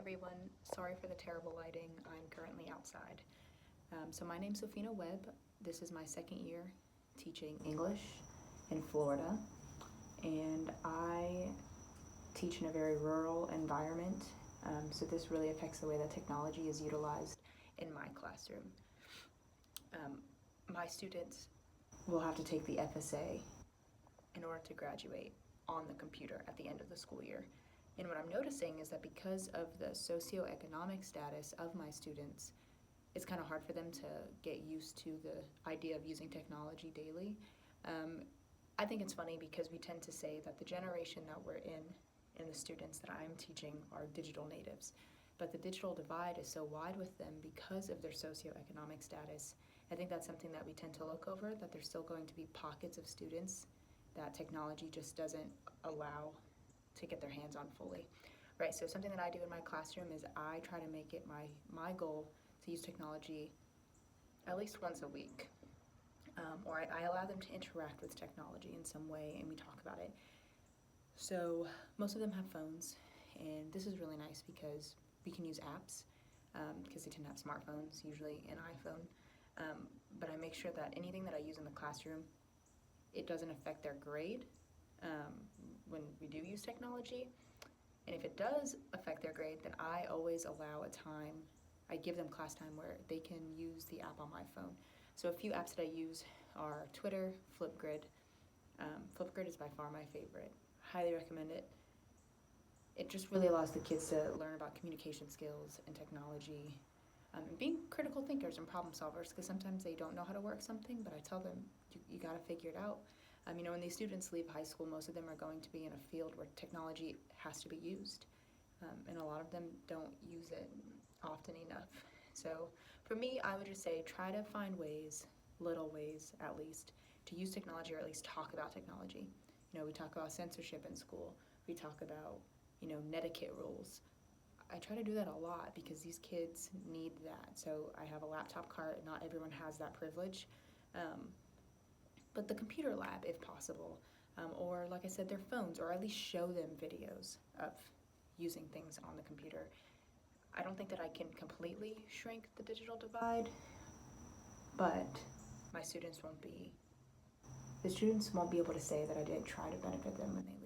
everyone. Sorry for the terrible lighting. I'm currently outside. So my name's Sophina Webb. This is my second year teaching English in Florida, and I teach in a very rural environment. So this really affects the way that technology is utilized in my classroom. My students will have to take the FSA in order to graduate on the computer at the end of the school year. And what I'm noticing is that because of the socioeconomic status of my students, it's kind of hard for them to get used to the idea of using technology daily. I think it's funny because we tend to say that the generation that we're in and the students that I'm teaching are digital natives. But the digital divide is so wide with them because of their socioeconomic status. I think that's something that we tend to look over, that there's still going to be pockets of students that technology just doesn't allow to get their hands on fully. Right, so something that I do in my classroom is I try to make it my goal to use technology at least once a week. Or I allow them to interact with technology in some way and we talk about it. So most of them have phones, and this is really nice because we can use apps because they tend to have smartphones, usually an iPhone. But I make sure that anything that I use in the classroom, it doesn't affect their grade when we do use technology. And if it does affect their grade, then I always allow a time, I give them class time where they can use the app on my phone. So a few apps that I use are Twitter, Flipgrid. Flipgrid is by far my favorite. Highly recommend it. It just really allows the kids to learn about communication skills and technology and being critical thinkers and problem solvers, because sometimes they don't know how to work something, but I tell them, you got to figure it out. When these students leave high school, most of them are going to be in a field where technology has to be used, and a lot of them don't use it often enough. So for me, I would just say try to find ways, little ways at least, to use technology or at least talk about technology. We talk about censorship in school. We talk about, netiquette rules. I try to do that a lot because these kids need that. So I have a laptop cart. Not everyone has that privilege. But the computer lab, if possible, or like I said, their phones, or at least show them videos of using things on the computer. I don't think that I can completely shrink the digital divide, but the students won't be able to say that I didn't try to benefit them when they